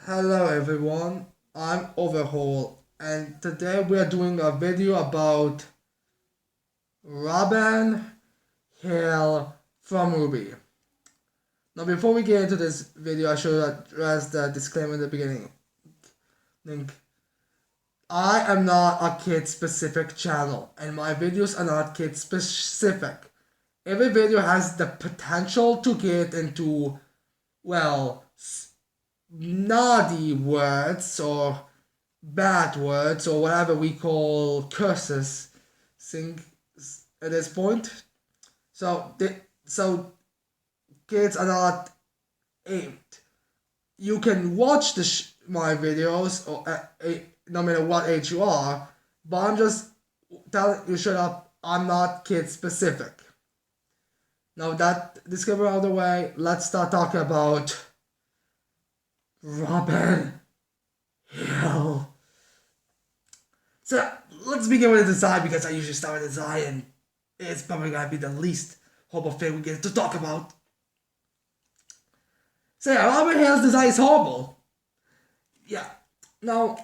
Hello everyone, I'm Overhaul and today we are doing a video about Robyn Hill from RWBY. Now before we get into this video, I should address the disclaimer in the beginning. I am not a kid specific channel and my videos are not kid specific. Every video has the potential to get into, well, naughty words or bad words or whatever we call curses sing at this point. So kids are not aimed. You can watch my videos or no matter what age you are, but I'm just telling you straight up, I'm not kid specific. Now that disclaimer out of the way, let's start talking about Robyn Hill. So let's begin with the design because I usually start with the design and it's probably gonna be the least horrible thing we get to talk about. So yeah, Robyn Hill's design is horrible. Yeah. Now,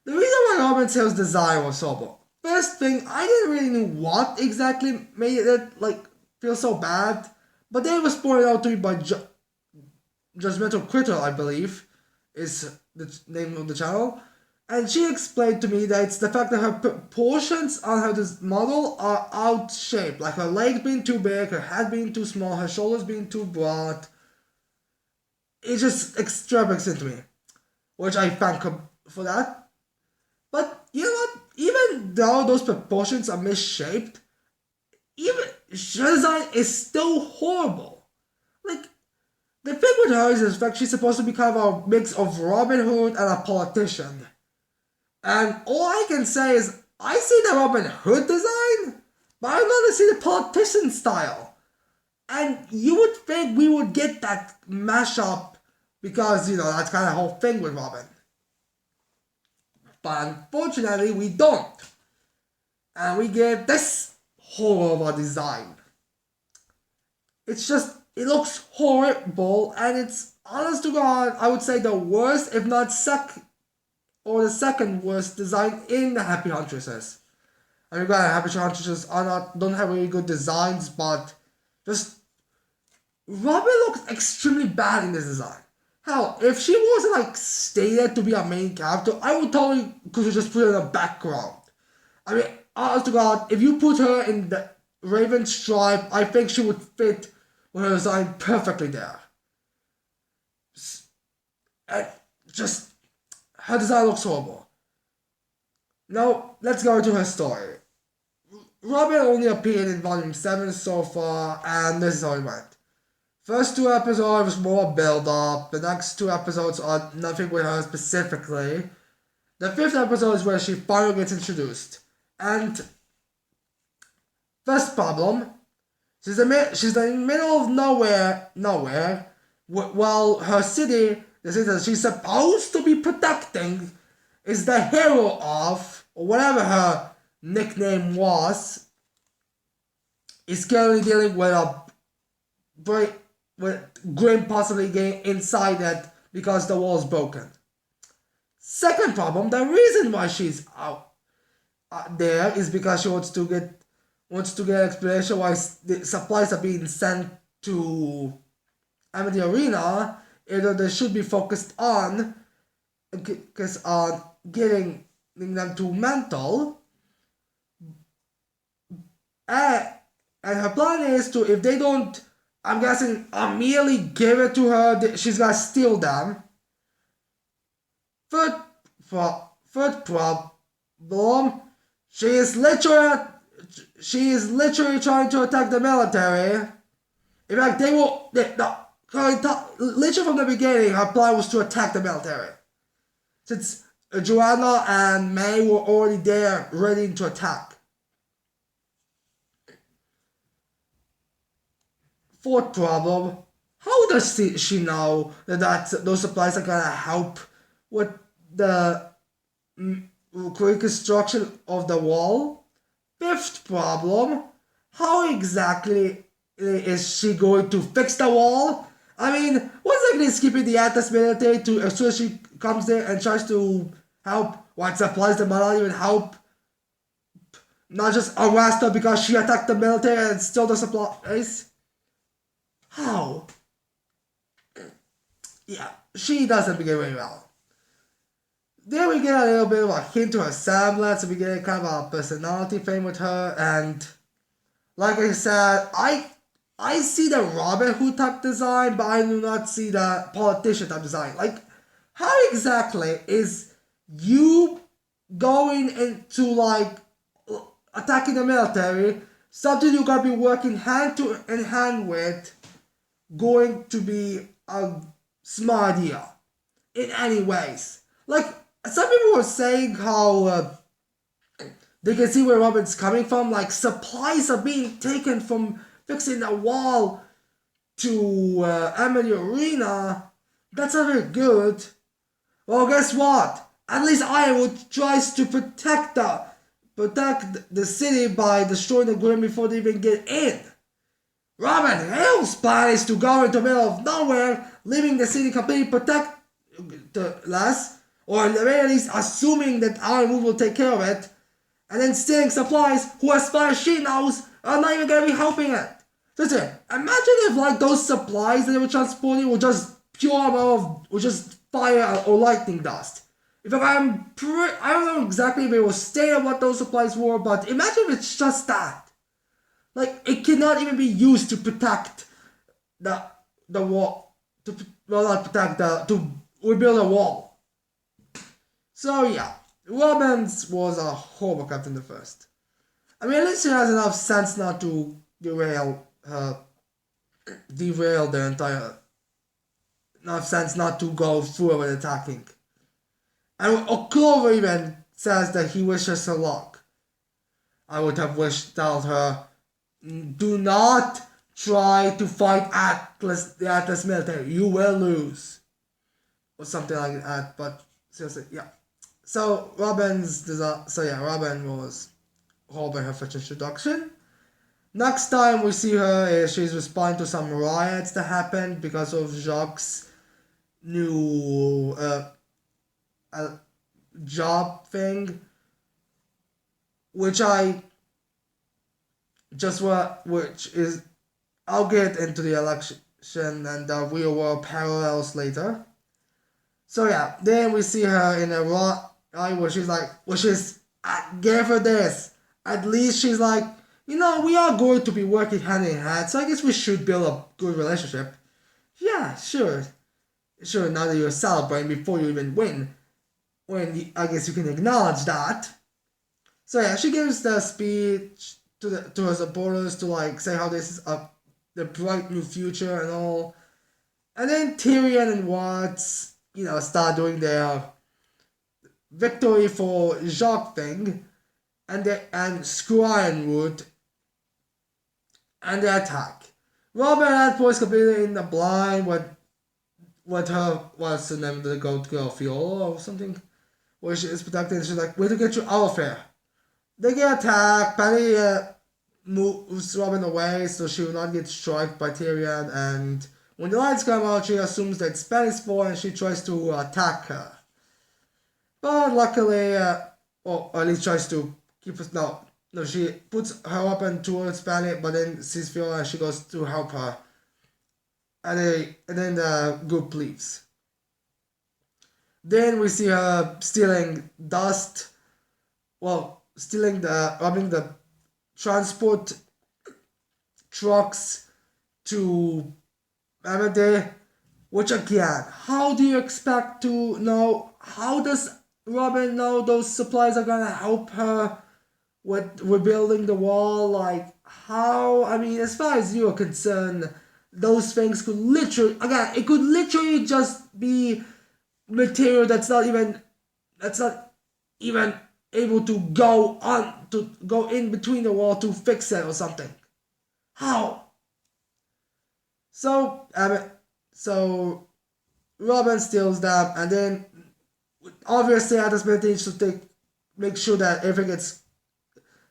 the reason why Robyn Hill's design was horrible. First thing, I didn't really know what exactly made it feel so bad, but then it was pointed out to me by Judgmental Critter, I believe, is the name of the channel. And she explained to me that it's the fact that her proportions on her model are out shaped. Like her legs being too big, her head being too small, her shoulders being too broad. It just extravagant into me. Which I thank her for that. But you know what? Even though those proportions are misshaped, even her design is still horrible. The thing with her is in fact she's supposed to be kind of a mix of Robin Hood and a politician. And all I can say is I see the Robin Hood design, but I want to see the politician style. And you would think we would get that mashup because, that's kind of the whole thing with Robin. But unfortunately, we don't. And we get this horrible design. It looks horrible, and it's, honest to God, I would say the worst, if not the second worst design in the Happy Huntresses. I mean, Happy Huntresses don't have really good designs, but just Robyn looks extremely bad in this design. Hell, if she wasn't stated to be a main character, I would totally could just put her in the background. I mean, honest to God, if you put her in the Raven stripe, I think she would fit with her design perfectly there. And just her design looks horrible. Now, let's go into her story. Robyn only appeared in volume 7 so far, and this is how it went. First 2 episodes was more build up, the next 2 episodes are nothing with her specifically. The 5th episode is where she finally gets introduced. And first problem, she's in the middle of nowhere, while her city, the city that she's supposed to be protecting, is the hero of, or whatever her nickname was, is currently dealing with Grim possibly getting inside it because the wall is broken. Second problem, the reason why she's out there is because she wants to get explanation why the supplies are being sent to Amity Arena, either they should be focused on getting them to mental, and her plan is to, if they don't, I'm guessing, immediately give it to her, she's gonna steal them. Third problem, she is literally trying to attack the military. In fact, literally from the beginning, her plan was to attack the military. Since Joanna and May were already there, ready to attack. Fourth problem, how does she know that those supplies are gonna help with the reconstruction of the wall? Fifth problem, how exactly is she going to fix the wall I mean, what's likely skipping the Atlas military to as soon as she comes there and tries to help what supplies the not even help, not just arrest her because she attacked the military and stole the supplies? How? Yeah, she doesn't begin very well. Then we get a little bit of a hint to her semblance, so we get kind of a personality thing with her, and like I said, I see the Robin Hood type design, but I do not see the politician type design. Like, how exactly is you going into like attacking the military, something you're gonna be working hand to in hand with, going to be a smart idea in any ways? Like, some people were saying how they can see where Robin's coming from. Like, supplies are being taken from fixing the wall to Emily Arena. That's not very good. Well, guess what? At least Ironwood tries to protect the city by destroying the Grim before they even get in. Robyn Hill's plan is to go into the middle of nowhere, leaving the city completely protectless, or at the very least assuming that Ironwood will take care of it, and then stealing supplies who, as far as she knows, are not even gonna be helping it. Listen, imagine if like those supplies that they were transporting were just pure or just fire or lightning dust. I don't know exactly if it was stated what those supplies were, but imagine if it's just that. Like, it cannot even be used to protect the wall, to rebuild a wall. So yeah, Robyn's was a horrible captain the first. I mean, at least she has enough sense not to derail the entire, enough sense not to go through with attacking. And Clover even says that he wishes her luck. I would have told her, do not try to fight the Atlas military. You will lose. Or something like that, but seriously, yeah. So Robyn was horrible in her first introduction. Next time we see her is she's responding to some riots that happened because of Jacques' new job thing, which is I'll get into the election and the real world parallels later. So yeah, then we see her in a riot where she's like, I gave her this. At least she's like, we are going to be working hand in hand, so I guess we should build a good relationship. Yeah, sure. Sure, now that you're celebrating before you even win, I guess you can acknowledge that. So yeah, she gives the speech to her supporters to like say how this is the bright new future and all. And then Tyrion and Watts, start doing their victory for Jacques thing, and Ironwood, and the attack. Robyn at first completely in the blind what's the name of the goat girl, Fiola or something, where she is protected and she's like, way to get you out of here. They get attacked, Penny moves Robyn away so she will not get struck by Tyrion, and when the lights come out she assumes that it's Penny's fault and she tries to attack her. But luckily, or at least tries to keep us, no, she puts her weapon towards Penny, but then sees Fiola and she goes to help her. And then the group leaves. Then we see her stealing robbing the transport trucks to Amade, which again, how do you expect to know, how does Robyn know those supplies are gonna help her with rebuilding the wall? Like, how, I mean, as far as you are concerned, those things could literally just be material that's not even able to go in between the wall to fix it or something. How? So Robyn steals them, and then obviously at this minute they need to make sure that everything gets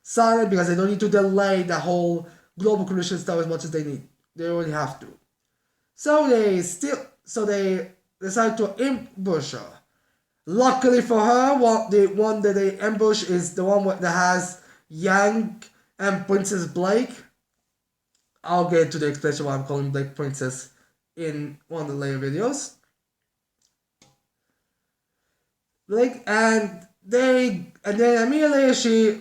silent because they don't need to delay the whole global collision stuff as much as they need. They already have to. So they decide to ambush her. Luckily for her, the one that they ambush is the one that has Yang and Princess Blake. I'll get to the explanation why I'm calling Blake Princess in one of the later videos. Blake and then immediately she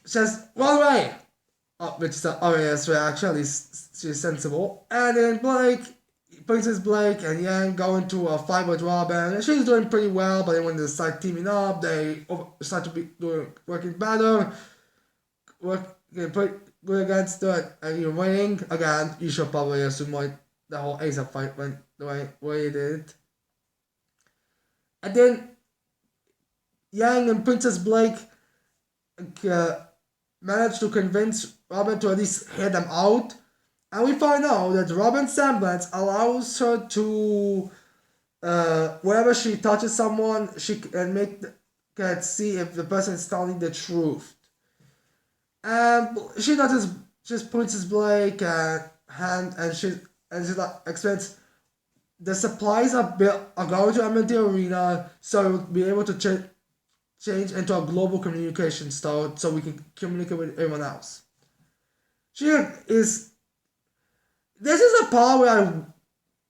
says run away, which is the obvious reaction. At least she's sensible. And then Princess Blake and Yang go into a fight with Robyn, and she's doing pretty well. But then when they start teaming up, they start to be working better, go against her, and you're winning again. You should probably assume why the whole ASAP fight went the way it did. And then Yang and Princess Blake managed to convince Robyn to at least hear them out. And we find out that Robyn's semblance allows her to, whenever she touches someone, she can see if the person is telling the truth. And she notices just Princess Blake and she like explains the supplies are going to enter the arena, so we'll be able to change into a global communication style so we can communicate with everyone else. This is a part where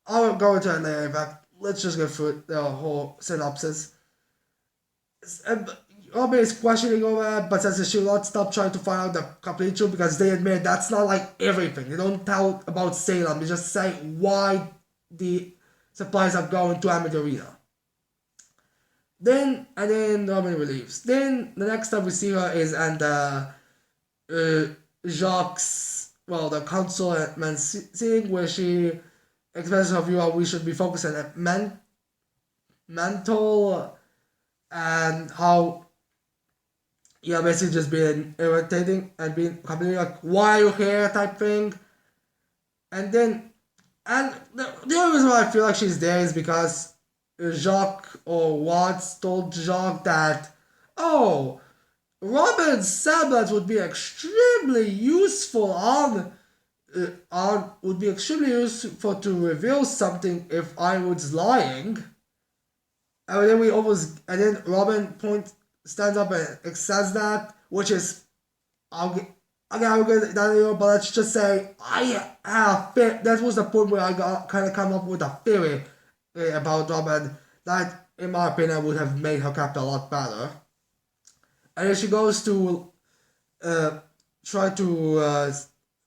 I'll go into it later, but let's just go through the whole synopsis. Robyn is questioning over it, but says she will not stop trying to find out the complete truth because they admit that's not like everything. They don't tell about Salem, they just say why the supplies are going to Amity Arena. Then Robyn leaves. Then the next time we see her is and Jacques, the council at Mancing, where she expresses her view how we should be focusing at mental and how basically just being irritating and being completely like, why are you here type thing. And the only reason why I feel like she's there is because Jacques or Watts told Jacques that, Robyn's semblance would be extremely useful would be extremely useful to reveal something if I was lying. And then Robyn stands up and says that, which is, I'll get that later, but let's just say that was the point where I kind of come up with a theory about Robyn that, in my opinion, would have made her character a lot better. And then she goes to try to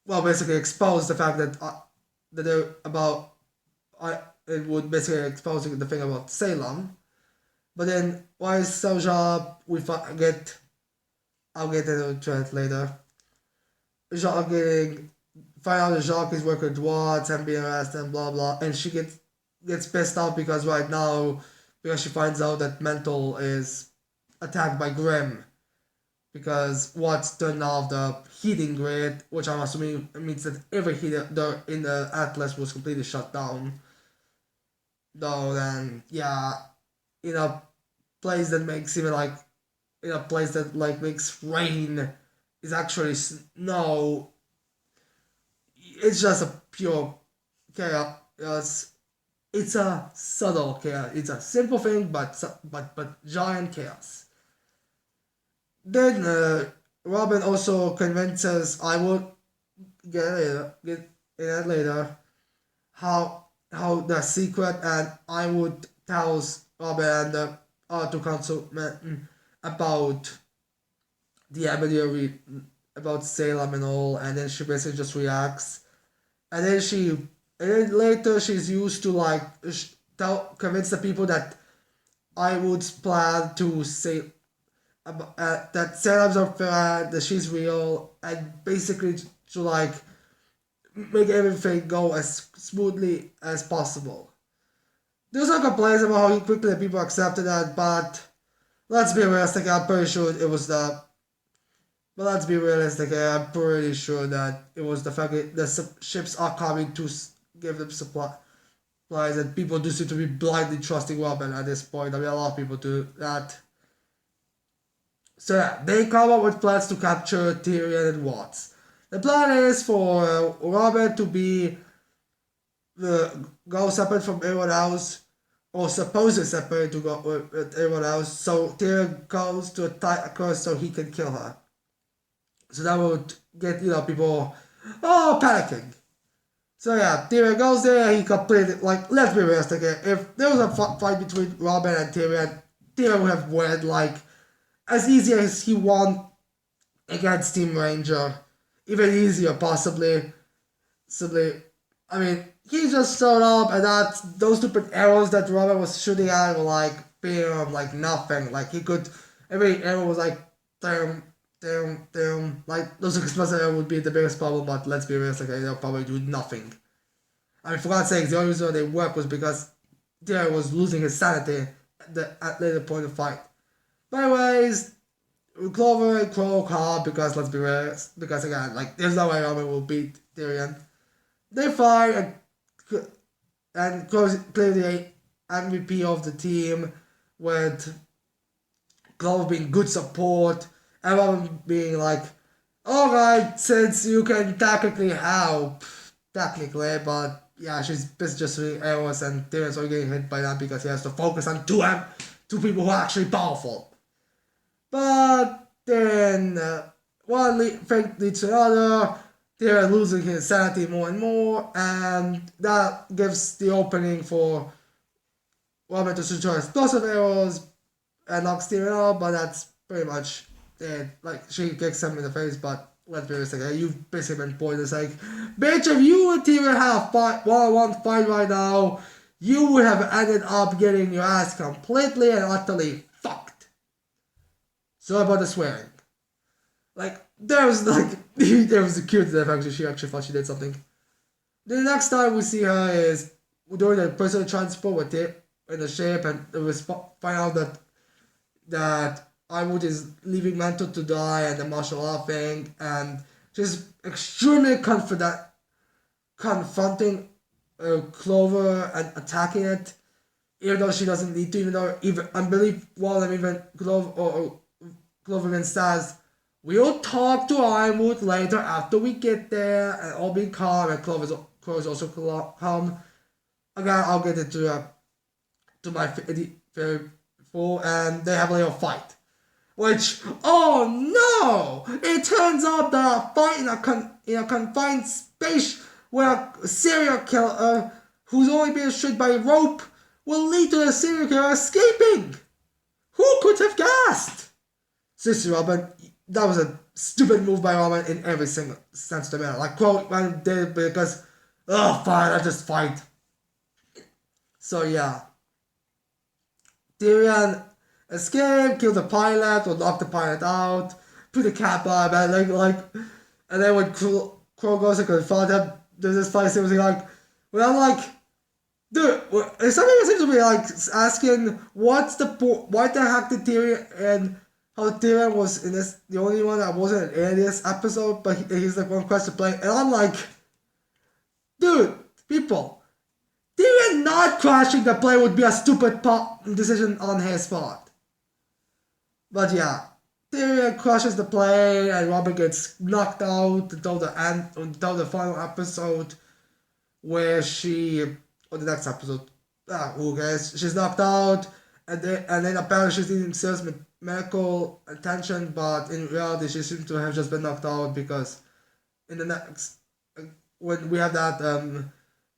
basically expose the fact that it would basically expose the thing about Salem. But then why is Selja I'll get into it later. Jacques find out that Jacques is working with Watts and being arrested and blah blah, and she gets pissed off because she finds out that Mental is attacked by Grimm because Watts turned off the heating grid, which I'm assuming means that every heater in the Atlas was completely shut down. Though then in a place that makes makes rain is actually snow. It's just a pure chaos. It's a subtle chaos. It's a simple thing, but giant chaos. Then Robyn also convinces, I will get in it later, how the secret, and I would tells Robyn and the other councilmen about the Amity, about Salem and all, and then she basically just reacts, and then later she's used to convince the people that I would plan to say that Salem's are fair, that she's real, and basically to make everything go as smoothly as possible. There's no complaints about how quickly the people accepted that, but let's be realistic, I'm pretty sure it was the. But let's be realistic, I'm pretty sure that it was the fact that the ships are coming to give them supplies, and people do seem to be blindly trusting Robyn at this point. I mean, a lot of people do that. So they come up with plans to capture Tyrion and Watts. The plan is for Robyn to be go separate from everyone else, or supposed to separate to go with everyone else. So Tyrion goes to attack her so he can kill her. So that would get people panicking. So yeah, Tyrion goes there. He completed let's be realistic here. If there was a fight between Robyn and Tyrion, Tyrion would have won as easy as he won against Team Ranger, even easier possibly. I mean, he just showed up, and those stupid arrows that Robyn was shooting at were being nothing. Every arrow was damn, damn. Those explosive arrows would be the biggest problem, but let's be realistic, they'll probably do nothing. I mean, for God's sake, the only reason they worked was because Tyrion was losing his sanity at later point of the fight. But anyways, Clover and Crow hard because let's be real, because again, there's no way Robyn will beat Tyrion. They fight and Crow's clearly the MVP of the team, with Clover being good support and Robyn being alright, since you can technically help, but yeah, she's basically just shooting arrows and Tyrion's only getting hit by that because he has to focus on two people who are actually powerful. But then one thing leads to another. Tyrion losing his sanity more and more, and that gives the opening for Robyn to shoot her explosive arrows and knocks Tyrion out, but that's pretty much it. She kicks him in the face, but let's be realistic, you've basically been pointed. Bitch, if you and Tyrion have a one-on-one fight right now, you would have ended up getting your ass completely and utterly fucked. Sorry about the swearing. There was a cute death actually. She actually thought she did something. The next time we see her is during the personal transport with it in the ship, and we find out that Ironwood is leaving Mantle to die and the martial law thing, and she's extremely confronting Clover and attacking it, even though she doesn't need to, I believe Clover even says, we'll talk to Ironwood later after we get there, and all being calm, and Clover's also calm. Again, I'll get into my very full, and they have a little fight. Which, oh no! It turns out that a fight in a confined space where a serial killer who's only being shot by a rope will lead to the serial killer escaping! Who could have guessed? Seriously, Robyn, that was a stupid move by Robyn in every single sense of the matter. Quote, man, did it because, fine, I just fight. So yeah. Tyrion escape, kill the pilot, or knock the pilot out, put the cap on, and then when Crow goes and confront him, there's this fight scene dude, something seems to be asking, why the heck did Tyrion, and how Tyrion was the only one that wasn't in this episode, but he's one question playing, and I'm dude, people, Tyrion not crashing the plane would be a stupid decision on his part. But yeah, Tyrion crashes the plane and Robyn gets knocked out until the final episode, where or the next episode, who cares? She's knocked out, and then apparently she's needing serious medical attention, but in reality she seems to have just been knocked out because in the next, when we have that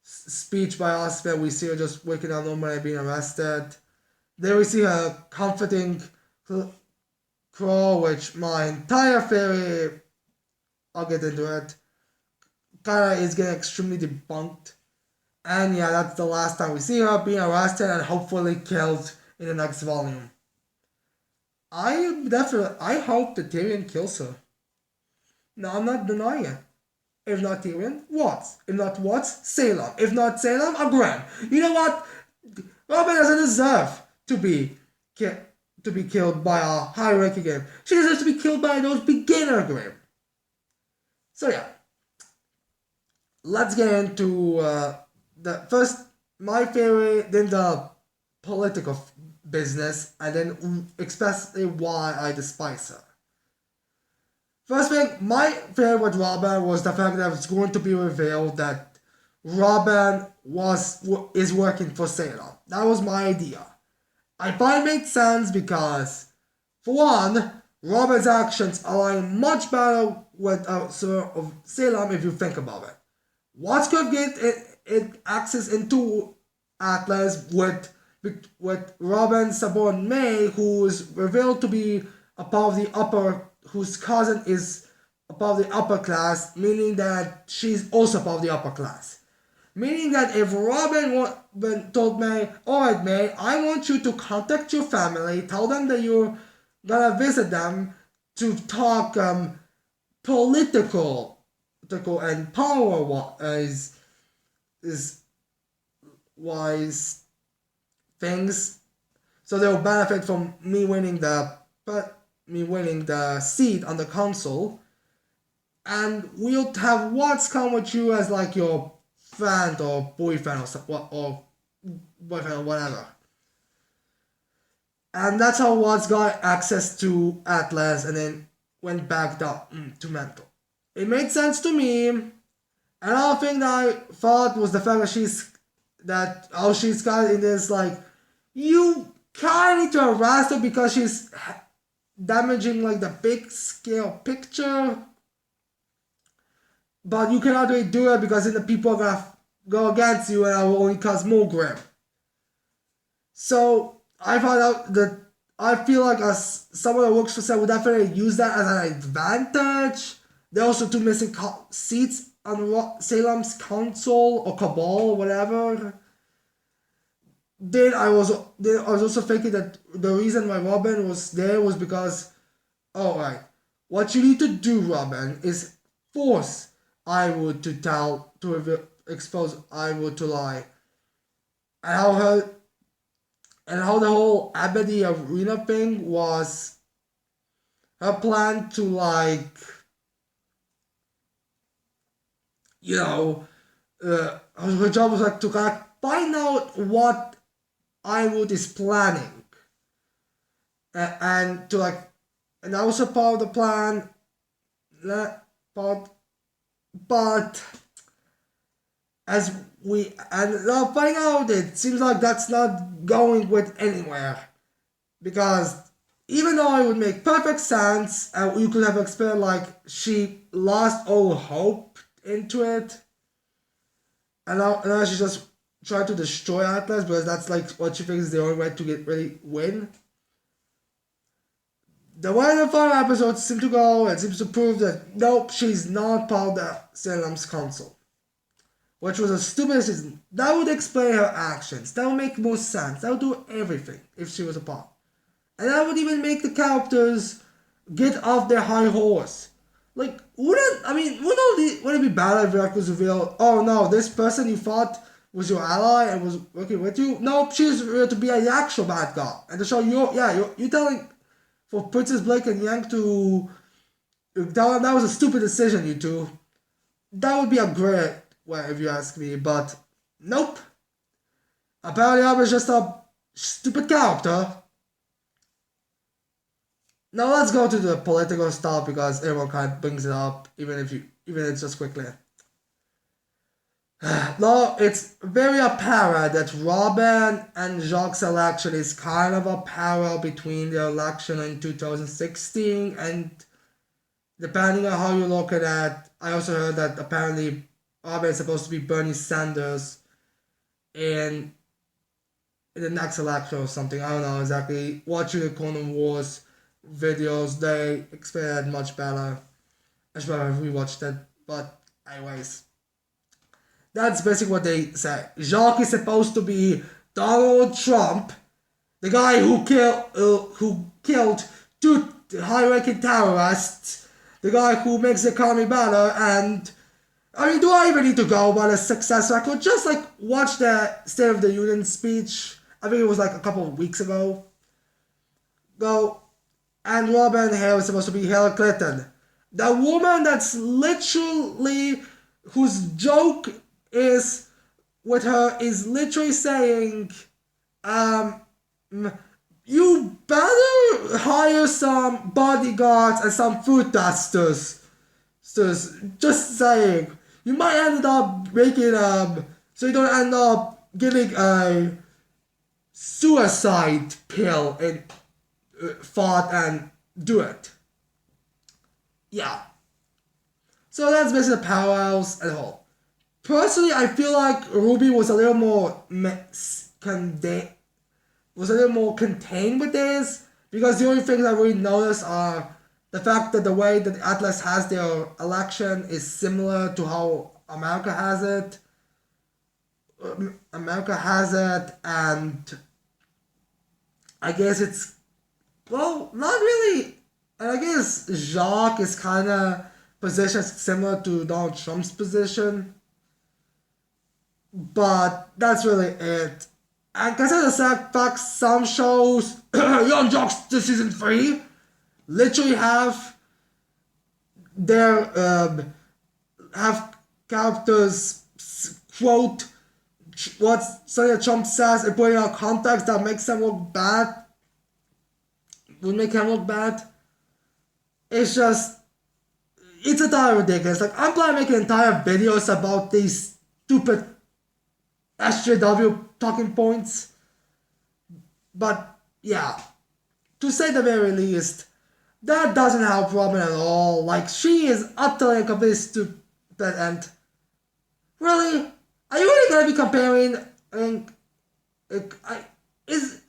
speech by Oscar, we see her just waking up normally and being arrested. Then we see her comforting Crow, which my entire theory, I'll get into it, kinda is getting extremely debunked. And yeah, that's the last time we see her being arrested and hopefully killed in the next volume. I hope that Tyrion kills her. No, I'm not denying it. If not Tyrion, Watts. If not Watts, Salem. If not Salem, a Graham. You know what? Robyn doesn't deserve to be killed by a high-ranking game. She deserves to be killed by those beginner game. So yeah. Let's get into my theory, then the political business, and then especially why I despise her. First thing, my theory with Robyn was the fact that it's going to be revealed that Robyn is working for Salem. That was my idea. I find it made sense because, for one, Robyn's actions align much better with Sir of Salem if you think about it. What's going to get it access into Atlas with Robyn's subordinate May, who is revealed to be a part of the upper, whose cousin is a part of the upper class, meaning that she's also part of the upper class. Meaning that if Robyn told May, alright May, I want you to contact your family, tell them that you're gonna visit them to talk political and power wise things, so they'll benefit from me winning the seat on the council, and we'll have Watts come with you as like your friend or boyfriend or boyfriend or whatever. And that's how Watts got access to Atlas and then went back down to Mental. It made sense to me. Another thing that I thought was the fact that she's got in this, like, you kind of need to harass her because she's damaging like the big scale picture. But you cannot really do it because then the people are gonna go against you and it will only cause more grim. So I found out that I feel like as someone that works for Sam would definitely use that as an advantage. There are also two missing seats on Salem's council or cabal or whatever. Then I was also thinking that the reason why Robyn was there was because, alright, what you need to do, Robyn, is force Ironwood to expose Ironwood to lie. And how the whole Abbey Arena thing was her plan to, like, you know, her job was like to kind of find out what Ironwood is planning. And to like, and that was a part of the plan. But as we and now find out, it seems like that's not going with anywhere, because even though it would make perfect sense, and you could have explained like she lost all hope into it, and now she just tried to destroy Atlas because that's like what she thinks is the only way to really win. The way the final episodes seem to go, it seems to prove that nope, she's not part of the Salem's council. Which was a stupid decision. That would explain her actions. That would make more sense. That would do everything if she was a part. And that would even make the characters get off their high horse. Like, wouldn't it be bad if it was revealed, oh no, this person you thought was your ally and was working with you? Nope, she's revealed to be the actual bad guy. And to show you're telling for Princess Blake and Yang to tell them that was a stupid decision, you two. That would be a great way if you ask me, but nope. Apparently I was just a stupid character. Now let's go to the political stuff because everyone kind of brings it up, even if it's just quickly. No, it's very apparent that Robyn and Jacques' election is kind of a parallel between the election in 2016, and depending on how you look at it, I also heard that apparently Robyn is supposed to be Bernie Sanders in the next election or something. I don't know exactly. Watching the Conan Wars videos, they explain it much better. I should have rewatched it, but anyways. That's basically what they say. Jacques is supposed to be Donald Trump, the guy who killed two high-ranking terrorists, the guy who makes the economy better, and I mean, do I even need to go about his success record? Just like watch the State of the Union speech. I think it was like a couple of weeks ago. And Robyn Hill is supposed to be Hillary Clinton, the woman that's literally whose joke is with her is literally saying, you better hire some bodyguards and some food testers. Just saying. you might end up making so you don't end up giving a suicide pill and thought and do it. Yeah. So that's basically the parallels at all. Personally, I feel like RWBY was a little more contained with this, because the only things I really notice are the fact that the way that Atlas has their election is similar to how America has it. And I guess it's, well, not really. And I guess Jacques is kind of positioned similar to Donald Trump's position. But that's really it. And consider the fact some shows, Young Jocks this season 3, literally have their, have characters quote what Senator Trump says and put in a context that makes them look bad. Would make him look bad. It's just, it's entirely ridiculous. Like, I'm planning to make entire videos about these stupid SJW talking points. But, yeah. To say the very least, that doesn't help Robyn at all. Like, she is utterly and completely stupid. And, really? Are you really gonna be comparing,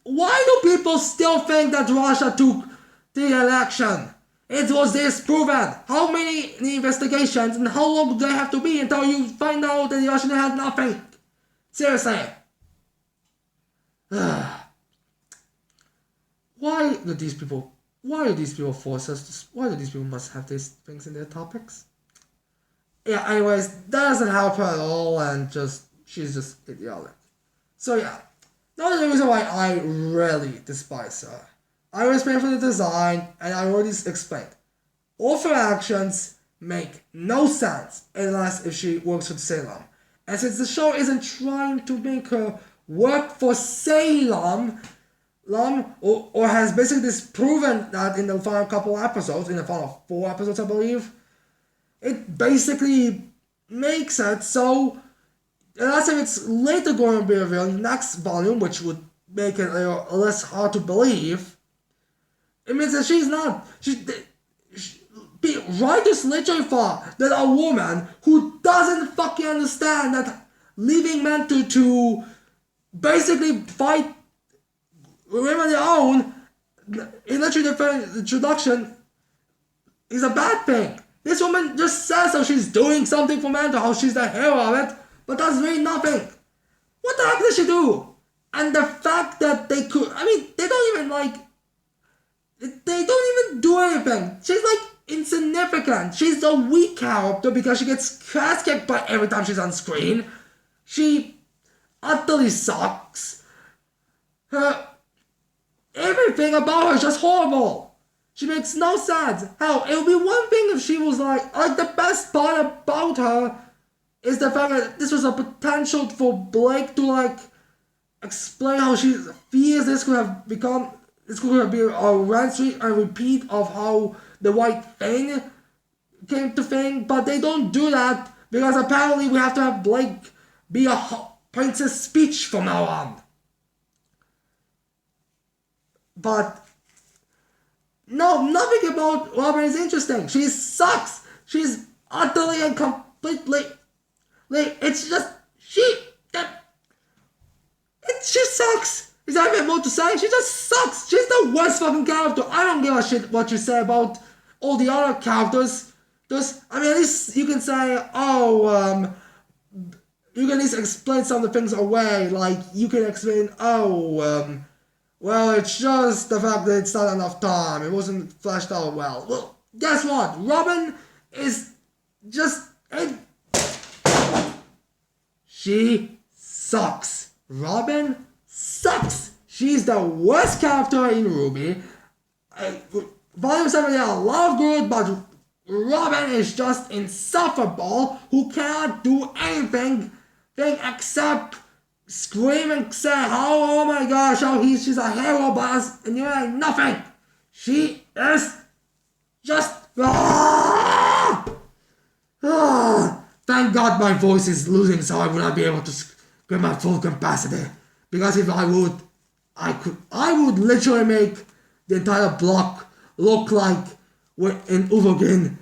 why do people still think that Russia took the election? It was disproven. How many investigations and how long do they have to be until you find out that the Russian had nothing? Seriously. Why do these people force us why do these people must have these things in their topics? Yeah, anyways, that doesn't help her at all, and she's just idiotic. So yeah, that's the reason why I really despise her. I respect for the design, and I already explained. All of her actions make no sense unless if she works with Salem. And since the show isn't trying to make her work for Salem, or has basically disproven that in the final couple episodes, in the final 4 episodes I believe, it basically makes it so, unless if it's later going to be revealed in the next volume, which would make it less hard to believe, it means that writers literally thought that a woman who doesn't fucking understand that leaving men to basically fight women on their own, in literally the introduction, is a bad thing. This woman just says how she's doing something for men, how she's the hero of it, but does really nothing. What the heck did she do? And the fact that they don't even do anything. She's like insignificant. She's a weak character because she gets ass kicked by every time she's on screen. She utterly sucks. Everything about her is just horrible. She makes no sense. Hell, it would be one thing if she was like the best part about her is the fact that this was a potential for Blake to explain how she fears this could have be a repeat of how the White Thing came to thing, but they don't do that because apparently we have to have Blake be a princess speech from now on. But no, nothing about Robyn is interesting. She sucks. She's utterly and completely. It's just she sucks. Is that even more to say? She just sucks. She's the worst fucking character. I don't give a shit what you say about all the other characters. At least you can say, you can at least explain some of the things away. Like, you can explain, well, it's just the fact that it's not enough time. It wasn't fleshed out well. Well, guess what? Robyn is just... She sucks. Robyn sucks. She's the worst character in RWBY. Volume 7 had a lot of good, but Robyn is just insufferable, who cannot do anything except scream and say, oh my gosh, she's a hero boss, and you're like nothing. She is just Thank God my voice is losing, so I would not be able to get my full capacity. Because if I would, I would literally make the entire block look like when in Uvogin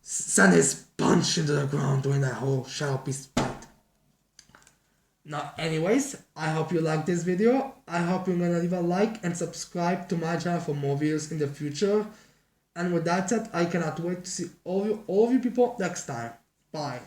sent his punch into the ground during that whole shadow piece fight. Now, anyways, I hope you liked this video. I hope you're gonna leave a like and subscribe to my channel for more videos in the future. And with that said, I cannot wait to see all of you people next time. Bye.